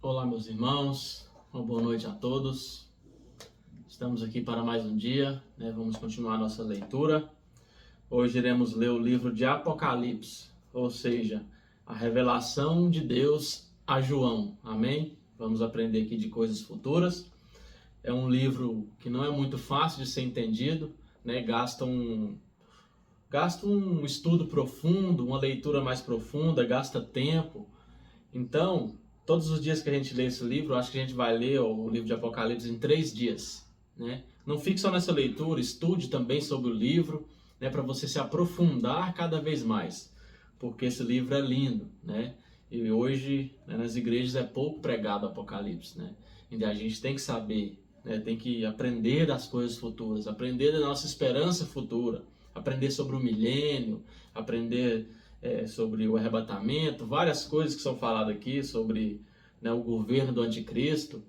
Olá, meus irmãos, uma boa noite a todos. Estamos aqui para mais um dia, Vamos continuar nossa leitura. Hoje iremos ler o livro de Apocalipse, ou seja, a revelação de Deus a João, amém? Vamos aprender aqui de coisas futuras. É um livro que não é muito fácil de ser entendido, Gasta um estudo profundo, uma leitura mais profunda, gasta tempo. Então, todos os dias que a gente lê esse livro, acho que a gente vai ler o livro de Apocalipse em 3 dias, Não fique só nessa leitura, estude também sobre o livro, para você se aprofundar cada vez mais, porque esse livro é lindo, E hoje, nas igrejas é pouco pregado o Apocalipse, Então a gente tem que saber, tem que aprender das coisas futuras, aprender da nossa esperança futura, aprender sobre o milênio, aprender sobre o arrebatamento, várias coisas que são faladas aqui sobre o governo do anticristo.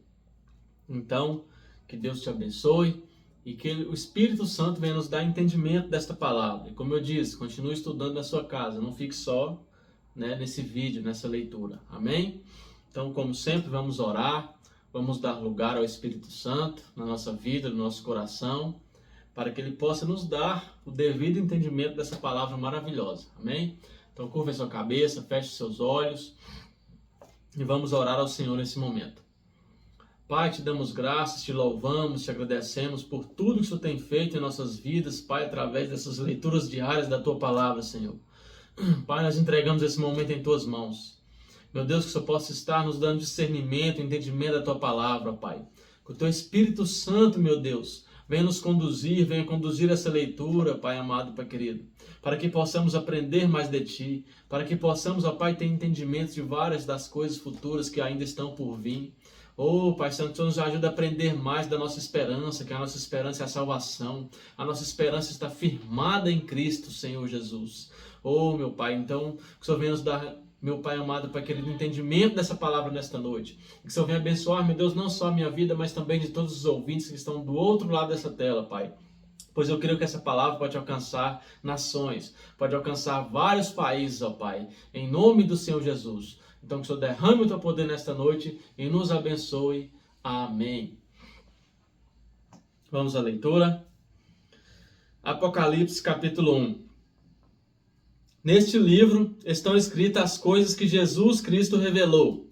Então, que Deus te abençoe e que o Espírito Santo venha nos dar entendimento desta palavra. E como eu disse, continue estudando na sua casa, não fique só nesse vídeo, nessa leitura. Amém? Então, como sempre, vamos orar, vamos dar lugar ao Espírito Santo na nossa vida, no nosso coração, para que Ele possa nos dar o devido entendimento dessa palavra maravilhosa. Amém? Então curva a sua cabeça, feche os seus olhos e vamos orar ao Senhor nesse momento. Pai, te damos graças, te louvamos, te agradecemos por tudo que o Senhor tem feito em nossas vidas, Pai, através dessas leituras diárias da Tua Palavra, Senhor. Pai, nós entregamos esse momento em Tuas mãos. Meu Deus, que o Senhor possa estar nos dando discernimento, entendimento da Tua Palavra, Pai. Que o Teu Espírito Santo, meu Deus, venha nos conduzir, venha conduzir essa leitura, Pai amado, Pai querido, para que possamos aprender mais de Ti, para que possamos, ó Pai, ter entendimento de várias das coisas futuras que ainda estão por vir. Pai Santo, o Senhor nos ajuda a aprender mais da nossa esperança, que a nossa esperança é a salvação, a nossa esperança está firmada em Cristo, Senhor Jesus. Meu Pai, então, que o Senhor venha nos dar, meu Pai amado, Pai querido, entendimento dessa palavra nesta noite. Que o Senhor venha abençoar, meu Deus, não só a minha vida, mas também de todos os ouvintes que estão do outro lado dessa tela, Pai. Pois eu creio que essa palavra pode alcançar nações, pode alcançar vários países, ó Pai, em nome do Senhor Jesus. Então que o Senhor derrame o Teu poder nesta noite e nos abençoe. Amém. Vamos à leitura. Apocalipse capítulo 1. Neste livro estão escritas as coisas que Jesus Cristo revelou.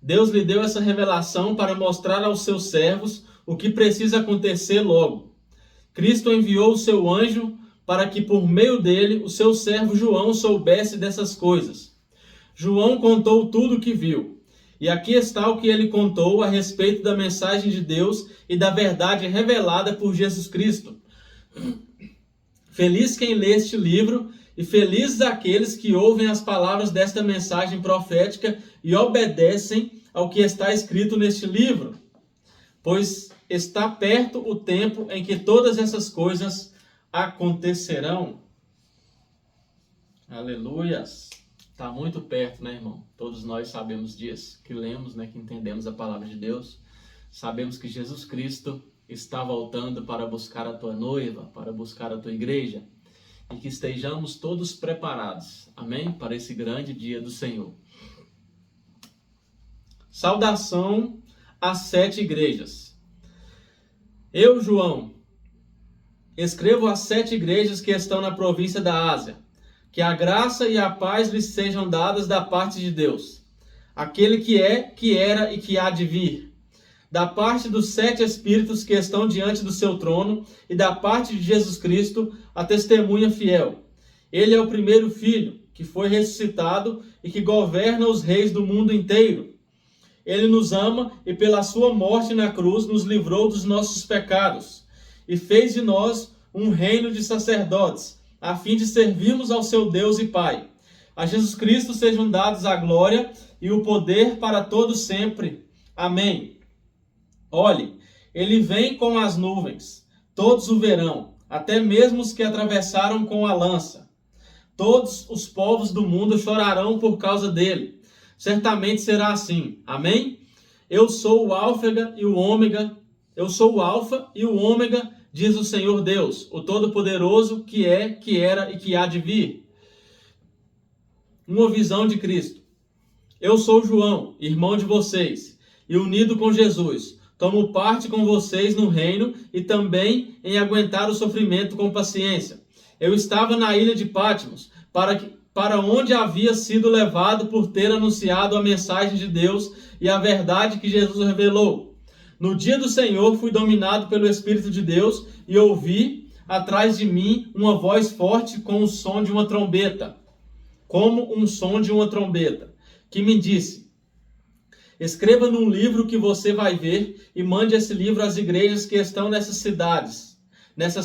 Deus lhe deu essa revelação para mostrar aos seus servos o que precisa acontecer logo. Cristo enviou o seu anjo para que por meio dele o seu servo João soubesse dessas coisas. João contou tudo o que viu. E aqui está o que ele contou a respeito da mensagem de Deus e da verdade revelada por Jesus Cristo. Feliz quem lê este livro e felizes aqueles que ouvem as palavras desta mensagem profética e obedecem ao que está escrito neste livro, pois está perto o tempo em que todas essas coisas acontecerão. Aleluias! Está muito perto, irmão? Todos nós sabemos disso, que lemos, que entendemos a palavra de Deus. Sabemos que Jesus Cristo está voltando para buscar a tua noiva, para buscar a tua igreja. E que estejamos todos preparados, amém? Para esse grande dia do Senhor. Saudação às 7 igrejas. Eu, João, escrevo às 7 igrejas que estão na província da Ásia. Que a graça e a paz lhes sejam dadas da parte de Deus, aquele que é, que era e que há de vir. Da parte dos 7 Espíritos que estão diante do seu trono e da parte de Jesus Cristo, a testemunha fiel. Ele é o primeiro filho, que foi ressuscitado e que governa os reis do mundo inteiro. Ele nos ama e pela sua morte na cruz nos livrou dos nossos pecados e fez de nós um reino de sacerdotes, a fim de servirmos ao seu Deus e Pai. A Jesus Cristo sejam dados a glória e o poder para todos sempre. Amém. Olhe, ele vem com as nuvens, todos o verão, até mesmo os que atravessaram com a lança. Todos os povos do mundo chorarão por causa dele. Certamente será assim. Amém? Eu sou o Alfa e o Ômega. Eu sou o Alfa e o Ômega, diz o Senhor Deus, o Todo-Poderoso, que é, que era e que há de vir. Uma visão de Cristo. Eu sou João, irmão de vocês, e unido com Jesus, tomo parte com vocês no reino e também em aguentar o sofrimento com paciência. Eu estava na ilha de Patmos, para onde havia sido levado por ter anunciado a mensagem de Deus e a verdade que Jesus revelou. No dia do Senhor fui dominado pelo Espírito de Deus e ouvi atrás de mim uma voz forte como um som de uma trombeta, que me disse: escreva num livro que você vai ver e mande esse livro às igrejas que estão nessas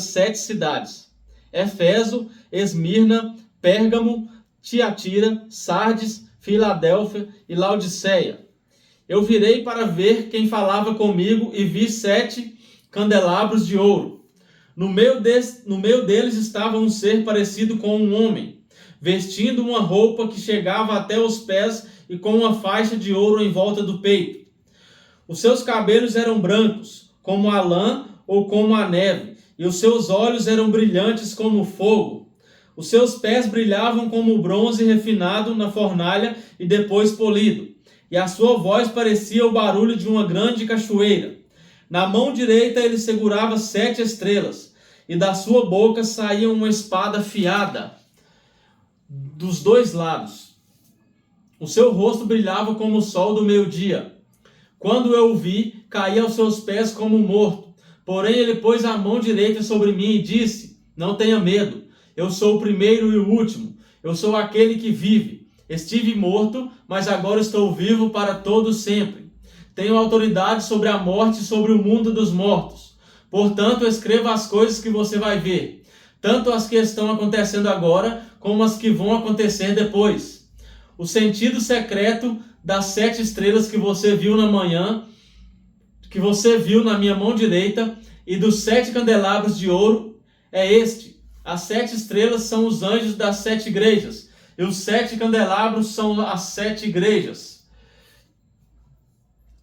7 cidades: Éfeso, Esmirna, Pérgamo, Tiatira, Sardes, Filadélfia e Laodiceia. Eu virei para ver quem falava comigo e vi 7 candelabros de ouro. No meio deles estava um ser parecido com um homem, vestindo uma roupa que chegava até os pés e com uma faixa de ouro em volta do peito. Os seus cabelos eram brancos, como a lã ou como a neve, e os seus olhos eram brilhantes como fogo. Os seus pés brilhavam como o bronze refinado na fornalha e depois polido, e a sua voz parecia o barulho de uma grande cachoeira. Na mão direita ele segurava 7 estrelas, e da sua boca saía uma espada afiada dos 2 lados. O seu rosto brilhava como o sol do meio-dia. Quando eu o vi, caí aos seus pés como morto. Porém ele pôs a mão direita sobre mim e disse: não tenha medo, eu sou o primeiro e o último, eu sou aquele que vive. Estive morto, mas agora estou vivo para todo sempre. Tenho autoridade sobre a morte e sobre o mundo dos mortos. Portanto, escreva as coisas que você vai ver, tanto as que estão acontecendo agora, como as que vão acontecer depois. O sentido secreto das 7 estrelas que você viu na minha mão direita, e dos 7 candelabros de ouro é este: as 7 estrelas são os anjos das 7 igrejas, e os 7 candelabros são as 7 igrejas.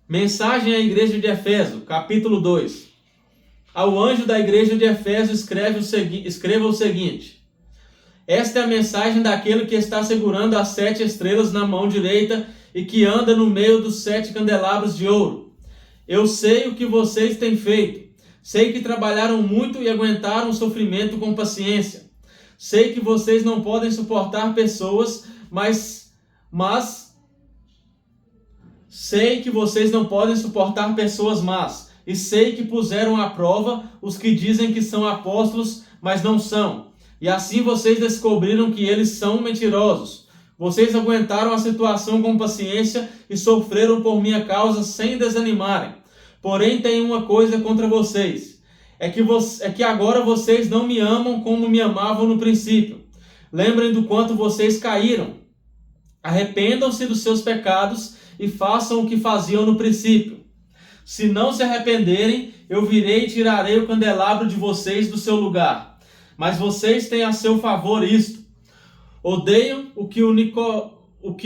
Mensagem à igreja de Éfeso, capítulo 2. Ao anjo da igreja de Éfeso escreva o seguinte: esta é a mensagem daquele que está segurando as 7 estrelas na mão direita e que anda no meio dos 7 candelabros de ouro. Eu sei o que vocês têm feito. Sei que trabalharam muito e aguentaram o sofrimento com paciência. Sei que vocês não podem suportar pessoas, mas sei que vocês não podem suportar pessoas más. E sei que puseram à prova os que dizem que são apóstolos, mas não são. E assim vocês descobriram que eles são mentirosos. Vocês aguentaram a situação com paciência e sofreram por minha causa sem desanimarem. Porém, tem uma coisa contra vocês. É que agora vocês não me amam como me amavam no princípio. Lembrem do quanto vocês caíram. Arrependam-se dos seus pecados e façam o que faziam no princípio. Se não se arrependerem, eu virei e tirarei o candelabro de vocês do seu lugar. Mas vocês têm a seu favor isto: odeiam o que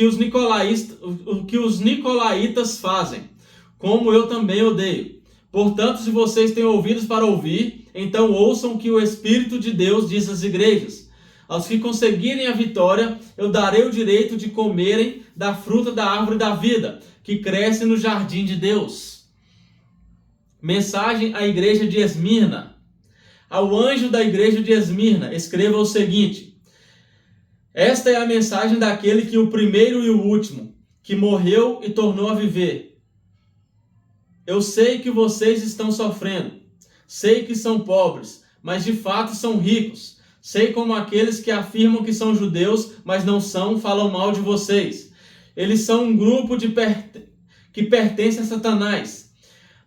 os nicolaítas fazem, como eu também odeio. Portanto, se vocês têm ouvidos para ouvir, então ouçam o que o Espírito de Deus diz às igrejas. Aos que conseguirem a vitória, eu darei o direito de comerem da fruta da árvore da vida, que cresce no jardim de Deus. Mensagem à igreja de Esmirna. Ao anjo da igreja de Esmirna, escreva o seguinte: esta é a mensagem daquele que o primeiro e o último, que morreu e tornou a viver. Eu sei que vocês estão sofrendo. Sei que são pobres, mas de fato são ricos. Sei como aqueles que afirmam que são judeus, mas não são, falam mal de vocês. Eles são um grupo que pertence a Satanás.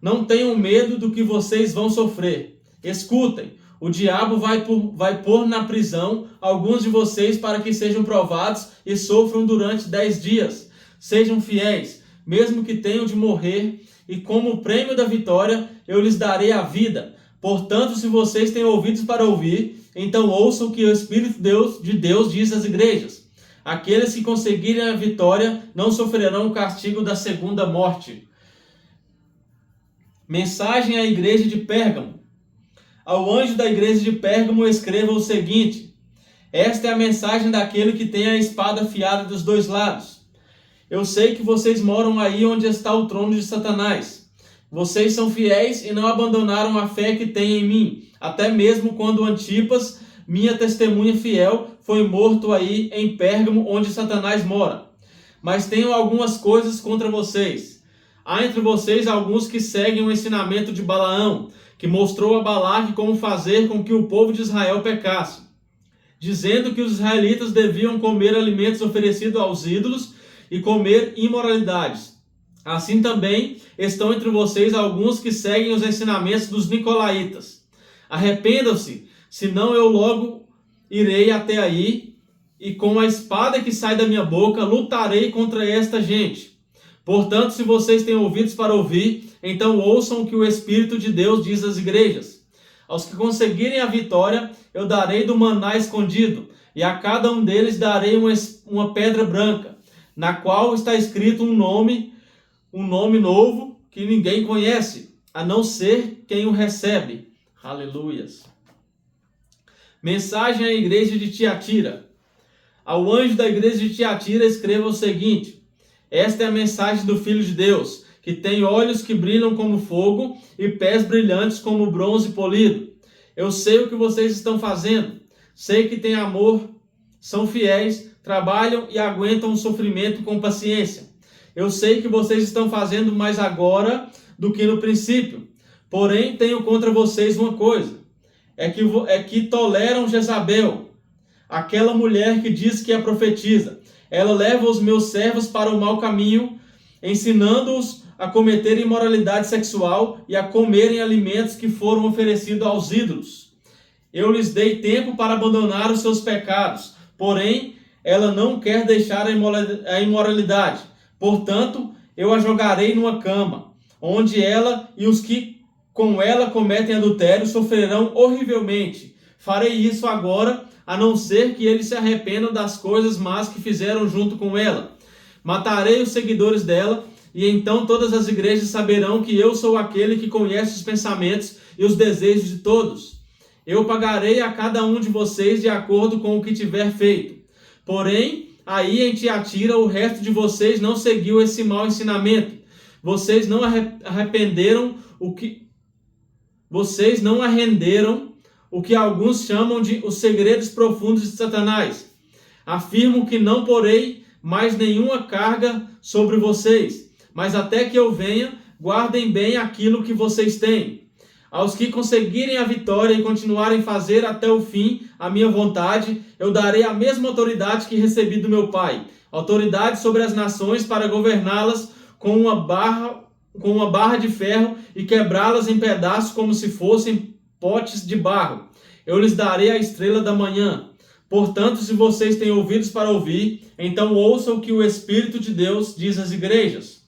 Não tenham medo do que vocês vão sofrer. Escutem, o diabo vai pôr na prisão alguns de vocês para que sejam provados e sofram durante 10 dias. Sejam fiéis, mesmo que tenham de morrer, e como prêmio da vitória eu lhes darei a vida. Portanto, se vocês têm ouvidos para ouvir, então ouçam o que o Espírito de Deus diz às igrejas. Aqueles que conseguirem a vitória não sofrerão o castigo da segunda morte. Mensagem à igreja de Pérgamo. Ao anjo da igreja de Pérgamo escreva o seguinte: esta é a mensagem daquele que tem a espada afiada dos 2 lados. Eu sei que vocês moram aí onde está o trono de Satanás. Vocês são fiéis e não abandonaram a fé que têm em mim, até mesmo quando Antipas, minha testemunha fiel, foi morto aí em Pérgamo, onde Satanás mora. Mas tenho algumas coisas contra vocês. Há entre vocês alguns que seguem o ensinamento de Balaão, que mostrou a Balaque como fazer com que o povo de Israel pecasse, dizendo que os israelitas deviam comer alimentos oferecidos aos ídolos e comer imoralidades. Assim também estão entre vocês alguns que seguem os ensinamentos dos nicolaítas. Arrependam-se, senão eu logo irei até aí e com a espada que sai da minha boca lutarei contra esta gente. Portanto, se vocês têm ouvidos para ouvir, então ouçam o que o Espírito de Deus diz às igrejas. Aos que conseguirem a vitória, eu darei do maná escondido, e a cada um deles darei uma pedra branca, na qual está escrito um nome novo que ninguém conhece, a não ser quem o recebe. Aleluias. Mensagem à igreja de Tiatira. Ao anjo da igreja de Tiatira escreva o seguinte: esta é a mensagem do Filho de Deus, que tem olhos que brilham como fogo e pés brilhantes como bronze polido. Eu sei o que vocês estão fazendo, sei que têm amor, são fiéis, trabalham e aguentam o sofrimento com paciência. Eu sei que vocês estão fazendo mais agora do que no princípio. Porém, tenho contra vocês uma coisa: é que toleram Jezabel, aquela mulher que diz que é profetiza. Ela leva os meus servos para o mau caminho, ensinando-os a cometer imoralidade sexual e a comerem alimentos que foram oferecidos aos ídolos. Eu lhes dei tempo para abandonar os seus pecados, porém, ela não quer deixar a imoralidade. Portanto, eu a jogarei numa cama, onde ela e os que com ela cometem adultério sofrerão horrivelmente. Farei isso agora, a não ser que eles se arrependam das coisas más que fizeram junto com ela. Matarei os seguidores dela, e então todas as igrejas saberão que eu sou aquele que conhece os pensamentos e os desejos de todos. Eu pagarei a cada um de vocês de acordo com o que tiver feito. Porém, aí em Tiatira, o resto de vocês não seguiu esse mau ensinamento. Vocês não arrependeram Vocês não arrenderam o que alguns chamam de os segredos profundos de Satanás. Afirmo que não porei mais nenhuma carga sobre vocês, mas até que eu venha, guardem bem aquilo que vocês têm. Aos que conseguirem a vitória e continuarem a fazer até o fim a minha vontade, eu darei a mesma autoridade que recebi do meu Pai, autoridade sobre as nações para governá-las com uma barra de ferro e quebrá-las em pedaços como se fossem potes de barro. Eu lhes darei a estrela da manhã. Portanto, se vocês têm ouvidos para ouvir, então ouçam o que o Espírito de Deus diz às igrejas.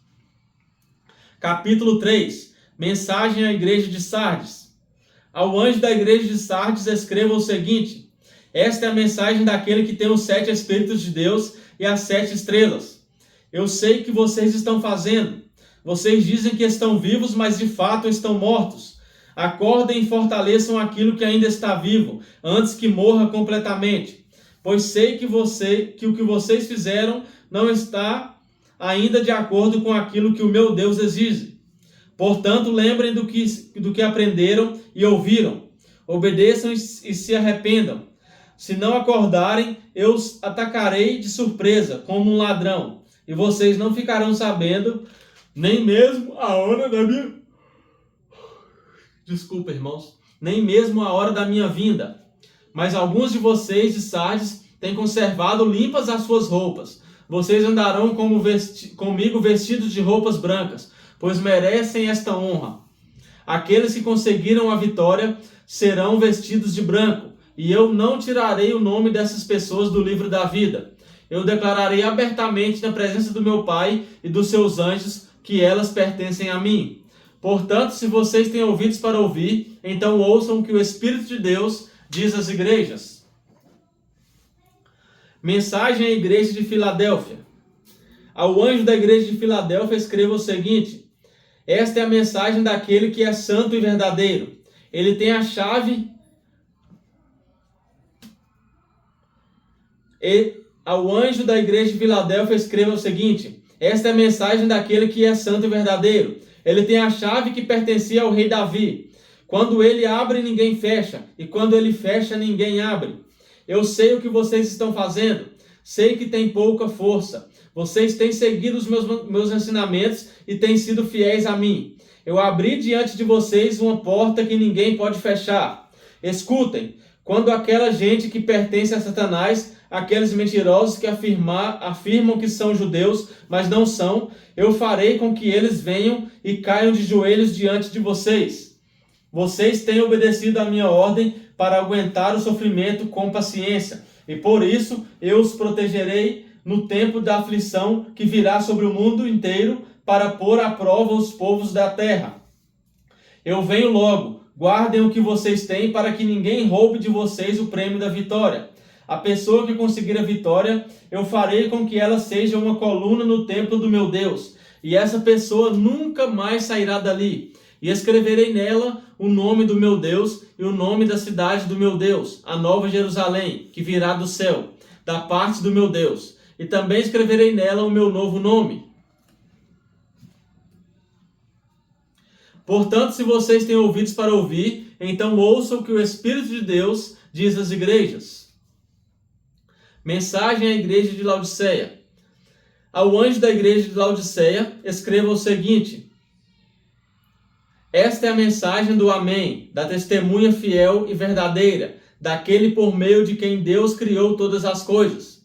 Capítulo 3. Mensagem à igreja de Sardes. Ao anjo da igreja de Sardes escreva o seguinte: esta é a mensagem daquele que tem os 7 Espíritos de Deus e as 7 estrelas. Eu sei o que vocês estão fazendo. Vocês dizem que estão vivos, mas de fato estão mortos. Acordem e fortaleçam aquilo que ainda está vivo, antes que morra completamente. Pois sei que o que vocês fizeram não está ainda de acordo com aquilo que o meu Deus exige. Portanto, lembrem do que aprenderam e ouviram. Obedeçam e se arrependam. Se não acordarem, eu os atacarei de surpresa, como um ladrão. E vocês não ficarão sabendo nem mesmo a hora da minha... Desculpa, irmãos. Nem mesmo a hora da minha vinda. Mas alguns de vocês de Sardes têm conservado limpas as suas roupas. Vocês andarão comigo vestidos de roupas brancas, pois merecem esta honra. Aqueles que conseguiram a vitória serão vestidos de branco, e eu não tirarei o nome dessas pessoas do livro da vida. Eu declararei abertamente na presença do meu Pai e dos seus anjos que elas pertencem a mim. Portanto, se vocês têm ouvidos para ouvir, então ouçam o que o Espírito de Deus diz às igrejas. Mensagem à igreja de Filadélfia. Ao anjo da igreja de Filadélfia escreva o seguinte: esta é a mensagem daquele que é santo e verdadeiro. Ele tem a chave. E ao anjo da igreja de Filadélfia escreva o seguinte: Esta é a mensagem daquele que é santo e verdadeiro. Ele tem a chave que pertencia ao rei Davi. Quando ele abre, ninguém fecha, e quando ele fecha, ninguém abre. Eu sei o que vocês estão fazendo. Sei que tem pouca força. Vocês têm seguido os meus ensinamentos e têm sido fiéis a mim. Eu abri diante de vocês uma porta que ninguém pode fechar. Escutem, quando aquela gente que pertence a Satanás, aqueles mentirosos que afirmam que são judeus, mas não são, eu farei com que eles venham e caiam de joelhos diante de vocês. Vocês têm obedecido à minha ordem para aguentar o sofrimento com paciência, e por isso eu os protegerei no tempo da aflição que virá sobre o mundo inteiro para pôr à prova os povos da terra. Eu venho logo, guardem o que vocês têm para que ninguém roube de vocês o prêmio da vitória. A pessoa que conseguir a vitória, eu farei com que ela seja uma coluna no templo do meu Deus, e essa pessoa nunca mais sairá dali. E escreverei nela o nome do meu Deus e o nome da cidade do meu Deus, a Nova Jerusalém, que virá do céu, da parte do meu Deus. E também escreverei nela o meu novo nome. Portanto, se vocês têm ouvidos para ouvir, então ouçam o que o Espírito de Deus diz às igrejas. Mensagem à igreja de Laodiceia. Ao anjo da igreja de Laodiceia, escreva o seguinte: esta é a mensagem do Amém, da testemunha fiel e verdadeira, daquele por meio de quem Deus criou todas as coisas.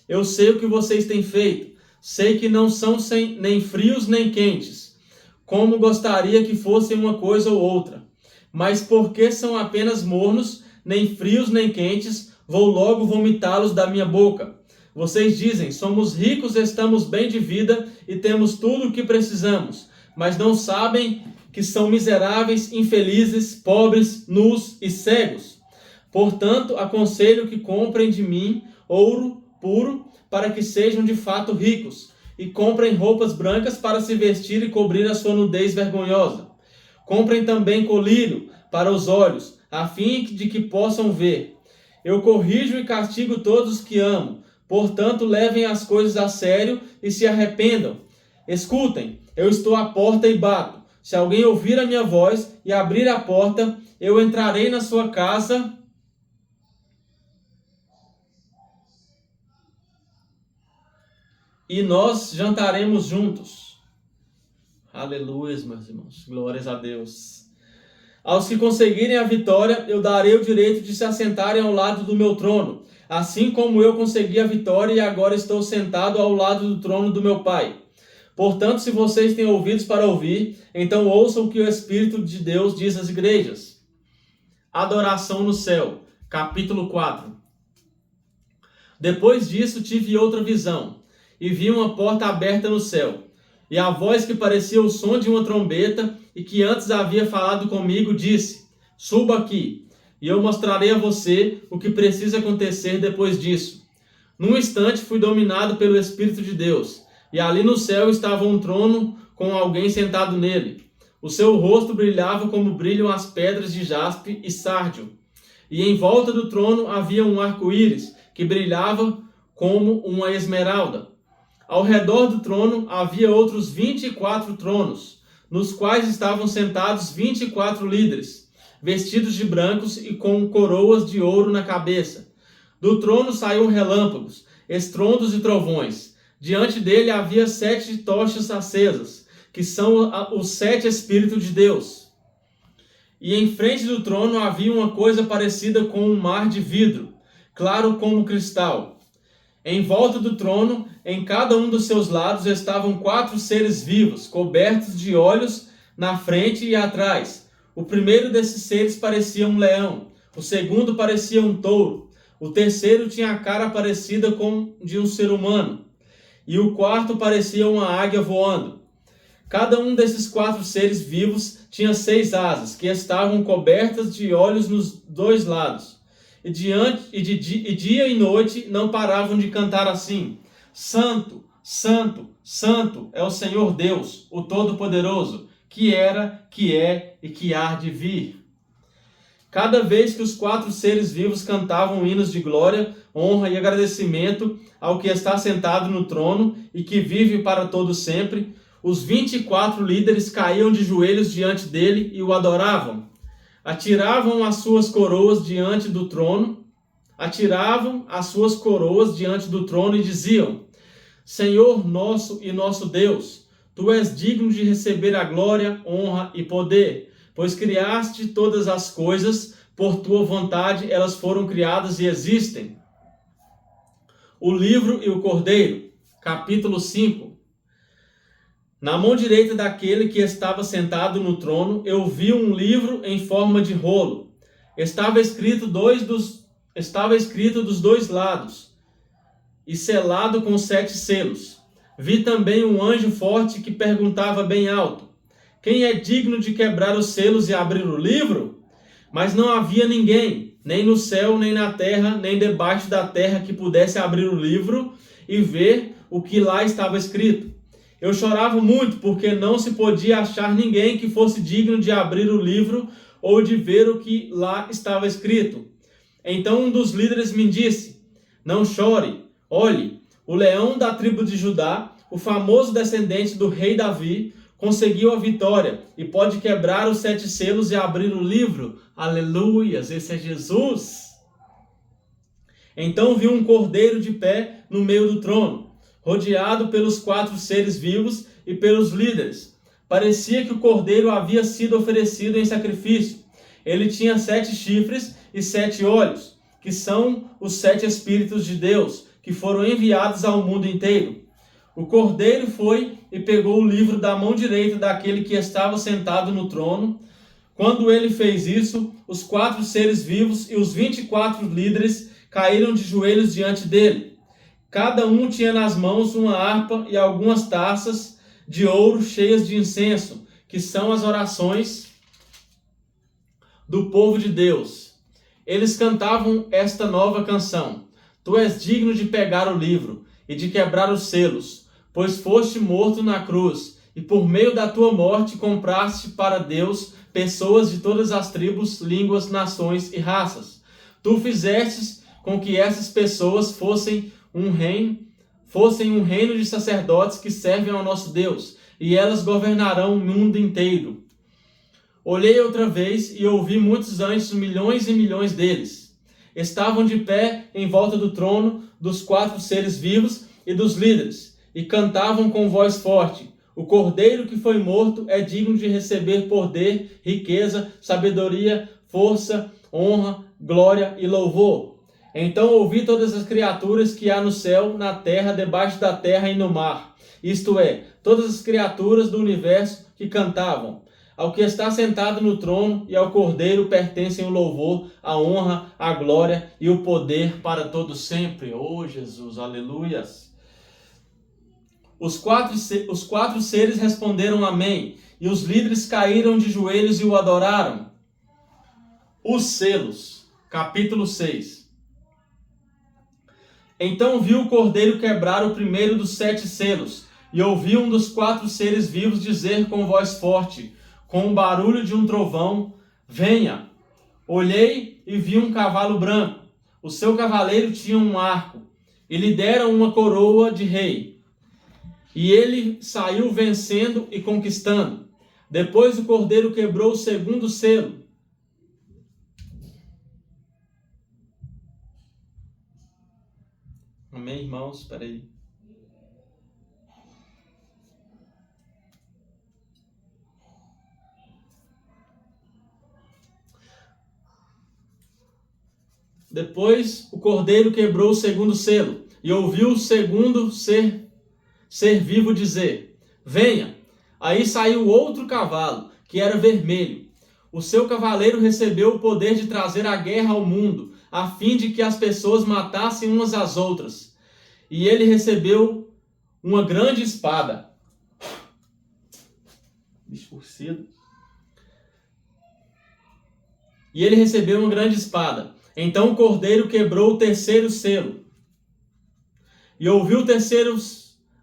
Eu sei o que vocês têm feito, sei que não são nem frios nem quentes, como gostaria que fossem uma coisa ou outra. Mas porque são apenas mornos, nem frios nem quentes, vou logo vomitá-los da minha boca. Vocês dizem, somos ricos, estamos bem de vida e temos tudo o que precisamos, mas não sabem que são miseráveis, infelizes, pobres, nus e cegos. Portanto, aconselho que comprem de mim ouro puro, para que sejam de fato ricos, e comprem roupas brancas para se vestir e cobrir a sua nudez vergonhosa. Comprem também colírio para os olhos, a fim de que possam ver. Eu corrijo e castigo todos os que amo, portanto levem as coisas a sério e se arrependam. Escutem, eu estou à porta e bato. Se alguém ouvir a minha voz e abrir a porta, eu entrarei na sua casa e nós jantaremos juntos. Aleluia, meus irmãos. Glórias a Deus. Aos que conseguirem a vitória, eu darei o direito de se assentarem ao lado do meu trono, assim como eu consegui a vitória e agora estou sentado ao lado do trono do meu Pai. Portanto, se vocês têm ouvidos para ouvir, então ouçam o que o Espírito de Deus diz às igrejas. Adoração no céu. Capítulo 4. Depois disso tive outra visão, e vi uma porta aberta no céu, e a voz que parecia o som de uma trombeta, e que antes havia falado comigo, disse: suba aqui, e eu mostrarei a você o que precisa acontecer depois disso. Num instante fui dominado pelo Espírito de Deus, e ali no céu estava um trono com alguém sentado nele. O seu rosto brilhava como brilham as pedras de jaspe e sárdio, e em volta do trono havia um arco-íris que brilhava como uma esmeralda. Ao redor do trono havia outros 24 tronos, nos quais estavam sentados 24 líderes, vestidos de brancos e com coroas de ouro na cabeça. Do trono saíam relâmpagos, estrondos e trovões. Diante dele havia 7 tochas acesas, que são os 7 Espíritos de Deus. E em frente do trono havia uma coisa parecida com um mar de vidro, claro como cristal. Em volta do trono, em cada um dos seus lados, estavam 4 seres vivos, cobertos de olhos na frente e atrás. O primeiro desses seres parecia um leão, o segundo parecia um touro, o terceiro tinha a cara parecida com de um ser humano, e o quarto parecia uma águia voando. Cada um desses 4 seres vivos tinha 6 asas, que estavam cobertas de olhos nos 2 lados. E dia e noite não paravam de cantar assim: Santo, Santo, Santo é o Senhor Deus, o Todo-Poderoso, que era, que é e que há de vir. Cada vez que os 4 seres vivos cantavam hinos de glória, honra e agradecimento ao que está sentado no trono e que vive para todo sempre, os 24 líderes caíam de joelhos diante dele e o adoravam. Atiravam as suas coroas diante do trono e diziam: Senhor nosso e nosso Deus, tu és digno de receber a glória, honra e poder, pois criaste todas as coisas, por tua vontade elas foram criadas e existem. O livro e o cordeiro, capítulo 5. Na mão direita daquele que estava sentado no trono, eu vi um livro em forma de rolo. Estava escrito dos 2 lados, e selado com 7 selos. Vi também um anjo forte que perguntava bem alto: Quem é digno de quebrar os selos e abrir o livro? Mas não havia ninguém, nem no céu, nem na terra, nem debaixo da terra, que pudesse abrir o livro e ver o que lá estava escrito. Eu chorava muito, porque não se podia achar ninguém que fosse digno de abrir o livro ou de ver o que lá estava escrito. Então um dos líderes me disse: Não chore, olhe, o leão da tribo de Judá, o famoso descendente do rei Davi, conseguiu a vitória e pode quebrar os 7 selos e abrir o livro. Aleluias, esse é Jesus. Então vi um cordeiro de pé no meio do trono, rodeado pelos 4 seres vivos e pelos líderes. Parecia que o cordeiro havia sido oferecido em sacrifício. Ele tinha 7 chifres e 7 olhos, que são os 7 Espíritos de Deus, que foram enviados ao mundo inteiro. O cordeiro foi e pegou o livro da mão direita daquele que estava sentado no trono. Quando ele fez isso, os 4 seres vivos e os 24 líderes caíram de joelhos diante dele. Cada um tinha nas mãos uma harpa e algumas taças de ouro cheias de incenso, que são as orações do povo de Deus. Eles cantavam esta nova canção: Tu és digno de pegar o livro e de quebrar os selos, pois foste morto na cruz, e por meio da tua morte compraste para Deus pessoas de todas as tribos, línguas, nações e raças. Tu fizestes com que essas pessoas fossem um reino de sacerdotes que servem ao nosso Deus, e elas governarão o mundo inteiro. Olhei outra vez e ouvi muitos anjos, milhões e milhões deles. Estavam de pé em volta do trono, dos 4 seres vivos e dos líderes, e cantavam com voz forte: O cordeiro que foi morto é digno de receber poder, riqueza, sabedoria, força, honra, glória e louvor. Então ouvi todas as criaturas que há no céu, na terra, debaixo da terra e no mar, isto é, todas as criaturas do universo que cantavam: Ao que está sentado no trono e ao Cordeiro pertencem o louvor, a honra, a glória e o poder para todo sempre. Oh Jesus, aleluias! Os quatro seres responderam amém, e os líderes caíram de joelhos e o adoraram. Os selos, capítulo 6. Então viu o cordeiro quebrar o primeiro dos 7 selos, e ouvi um dos 4 seres vivos dizer com voz forte, com o barulho de um trovão: Venha! Olhei e vi um cavalo branco. O seu cavaleiro tinha um arco, e lhe deram uma coroa de rei. E ele saiu vencendo e conquistando. Depois o cordeiro quebrou o segundo selo. Amém, irmãos? Espera aí. Depois o cordeiro quebrou o segundo selo, e ouviu o segundo ser vivo dizer: Venha! Aí saiu outro cavalo, que era vermelho. O seu cavaleiro recebeu o poder de trazer a guerra ao mundo, a fim de que as pessoas matassem umas às outras. E ele recebeu uma grande espada. E ele recebeu uma grande espada. Então o cordeiro quebrou o terceiro selo. E ouviu o terceiro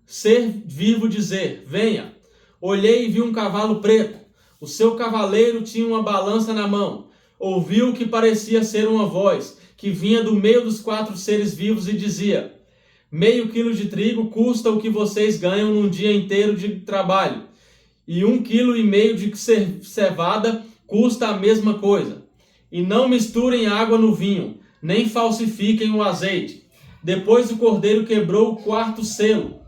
ser vivo dizer: Venha! Olhei e vi um cavalo preto. O seu cavaleiro tinha uma balança na mão. Ouviu o que parecia ser uma voz, que vinha do meio dos 4 seres vivos e dizia: Meio quilo de trigo custa o que vocês ganham num dia inteiro de trabalho, e 1,5 quilo de cevada custa a mesma coisa. E não misturem água no vinho, nem falsifiquem o azeite. Depois o cordeiro quebrou o quarto selo,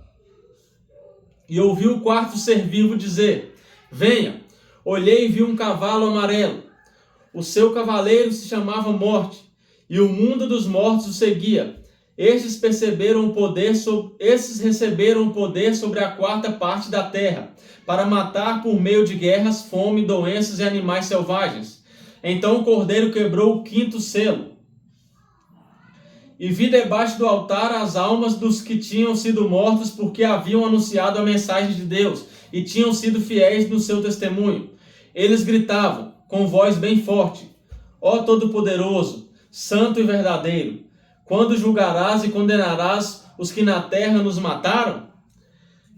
e ouviu o quarto ser vivo dizer: venha. Olhei e vi um cavalo amarelo. O seu cavaleiro se chamava Morte, e o mundo dos mortos o seguia. Estes receberam o poder sobre a quarta parte da terra, para matar por meio de guerras, fome, doenças e animais selvagens. Então o cordeiro quebrou o quinto selo. E vi debaixo do altar as almas dos que tinham sido mortos porque haviam anunciado a mensagem de Deus e tinham sido fiéis no seu testemunho. Eles gritavam com voz bem forte: ó Todo-Poderoso, Santo e verdadeiro, quando julgarás e condenarás os que na terra nos mataram?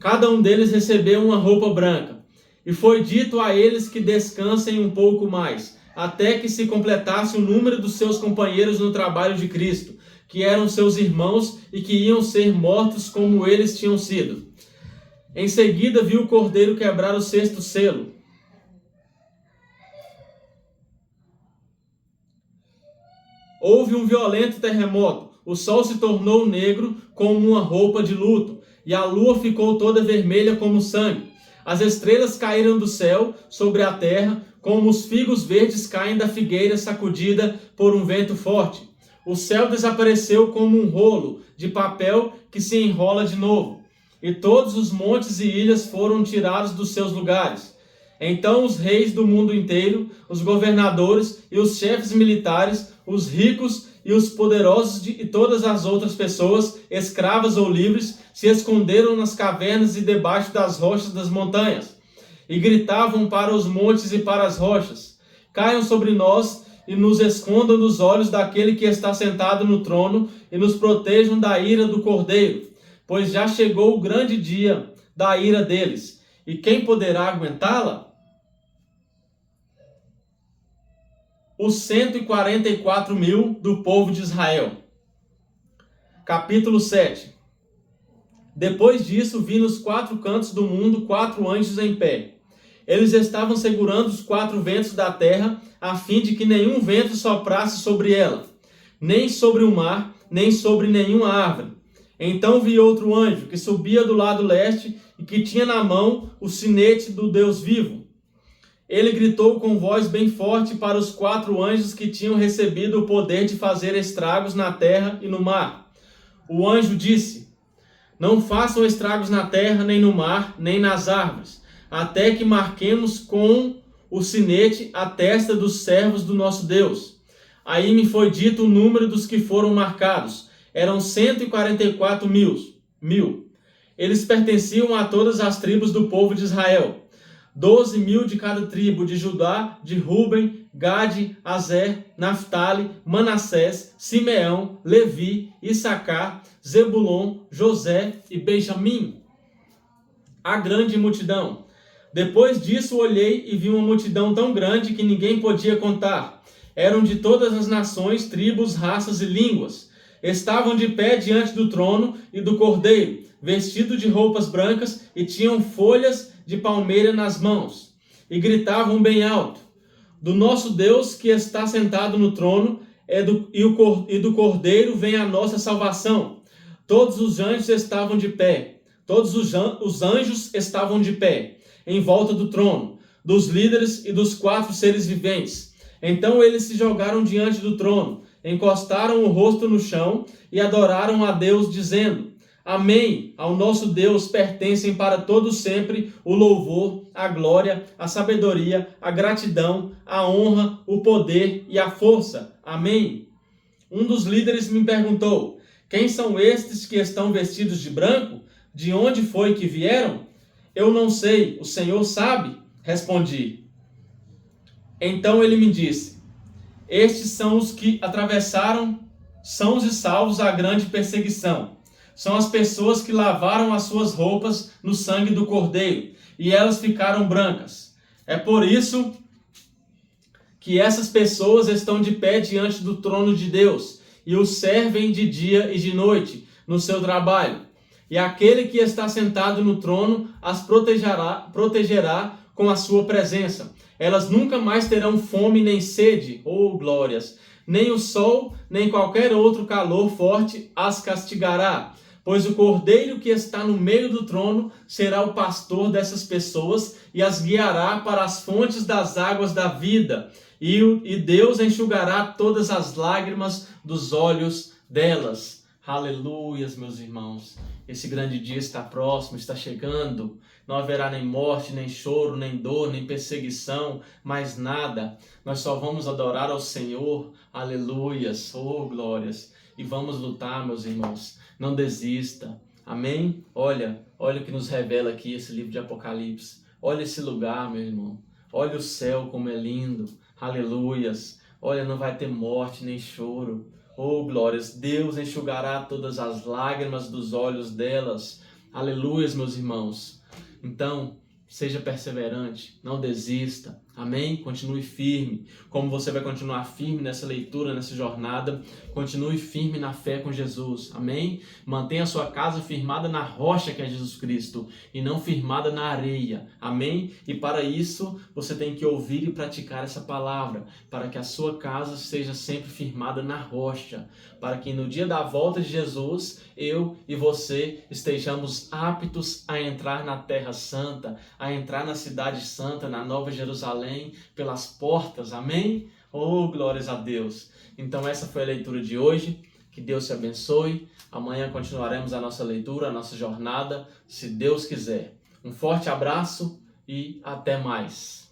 Cada um deles recebeu uma roupa branca, e foi dito a eles que descansem um pouco mais, até que se completasse o número dos seus companheiros no trabalho de Cristo, que eram seus irmãos e que iam ser mortos como eles tinham sido. Em seguida viu o cordeiro quebrar o sexto selo. Houve um violento terremoto, o sol se tornou negro como uma roupa de luto, e a lua ficou toda vermelha como sangue. As estrelas caíram do céu sobre a terra, como os figos verdes caem da figueira sacudida por um vento forte. O céu desapareceu como um rolo de papel que se enrola de novo, e todos os montes e ilhas foram tirados dos seus lugares. Então os reis do mundo inteiro, os governadores e os chefes militares, os ricos e os poderosos e todas as outras pessoas, escravas ou livres, se esconderam nas cavernas e debaixo das rochas das montanhas, e gritavam para os montes e para as rochas: caiam sobre nós e nos escondam dos olhos daquele que está sentado no trono e nos protejam da ira do Cordeiro, pois já chegou o grande dia da ira deles. E quem poderá aguentá-la? Os 144 mil do povo de Israel. Capítulo 7. Depois disso, vi nos 4 cantos do mundo 4 anjos em pé. Eles estavam segurando os 4 ventos da terra, a fim de que nenhum vento soprasse sobre ela, nem sobre o mar, nem sobre nenhuma árvore. Então vi outro anjo, que subia do lado leste, e que tinha na mão o sinete do Deus vivo. Ele gritou com voz bem forte para os 4 anjos que tinham recebido o poder de fazer estragos na terra e no mar. O anjo disse: não façam estragos na terra, nem no mar, nem nas árvores, até que marquemos com o sinete a testa dos servos do nosso Deus. Aí me foi dito o número dos que foram marcados. Eram 144 mil. Eles pertenciam a todas as tribos do povo de Israel. 12 mil de cada tribo, de Judá, de Ruben, Gade, Azer, Naftali, Manassés, Simeão, Levi, Issacar, Zebulon, José e Benjamim. A grande multidão. Depois disso olhei e vi uma multidão tão grande que ninguém podia contar. Eram de todas as nações, tribos, raças e línguas. Estavam de pé diante do trono e do Cordeiro, vestidos de roupas brancas, e tinham folhas de palmeira nas mãos, e gritavam bem alto: do nosso Deus que está sentado no trono e do Cordeiro vem a nossa salvação. Todos os anjos estavam de pé, todos os anjos estavam de pé, em volta do trono, dos líderes e dos 4 seres viventes. Então eles se jogaram diante do trono, encostaram o rosto no chão e adoraram a Deus, dizendo: Amém, ao nosso Deus pertencem para todo sempre o louvor, a glória, a sabedoria, a gratidão, a honra, o poder e a força. Amém. Um dos líderes me perguntou: quem são estes que estão vestidos de branco? De onde foi que vieram? Eu não sei, o Senhor sabe, respondi. Então ele me disse: estes são os que atravessaram sãos e salvos a grande perseguição. São as pessoas que lavaram as suas roupas no sangue do Cordeiro, e elas ficaram brancas. É por isso que essas pessoas estão de pé diante do trono de Deus, e o servem de dia e de noite, no seu trabalho. E aquele que está sentado no trono as protegerá com a sua presença. Elas nunca mais terão fome nem sede, oh glórias, nem o sol, nem qualquer outro calor forte as castigará. Pois o Cordeiro que está no meio do trono será o pastor dessas pessoas e as guiará para as fontes das águas da vida. E Deus enxugará todas as lágrimas dos olhos delas. Aleluias, meus irmãos. Esse grande dia está próximo, está chegando. Não haverá nem morte, nem choro, nem dor, nem perseguição, mais nada. Nós só vamos adorar ao Senhor. Aleluias, oh glórias. E vamos lutar, meus irmãos. Não desista. Amém? Olha o que nos revela aqui esse livro de Apocalipse. Olha esse lugar, meu irmão. Olha o céu como é lindo. Aleluias. Olha, não vai ter morte nem choro. Oh, glórias. Deus enxugará todas as lágrimas dos olhos delas. Aleluias, meus irmãos. Então, seja perseverante. Não desista. Amém? Continue firme. Como você vai continuar firme nessa leitura, nessa jornada, continue firme na fé com Jesus. Amém? Mantenha a sua casa firmada na rocha que é Jesus Cristo e não firmada na areia. Amém? E para isso, você tem que ouvir e praticar essa palavra, para que a sua casa seja sempre firmada na rocha, para que no dia da volta de Jesus, eu e você estejamos aptos a entrar na Terra Santa, a entrar na Cidade Santa, na Nova Jerusalém, pelas portas, amém? Oh, glórias a Deus! Então essa foi a leitura de hoje, que Deus te abençoe, amanhã continuaremos a nossa leitura, a nossa jornada, se Deus quiser. Um forte abraço e até mais!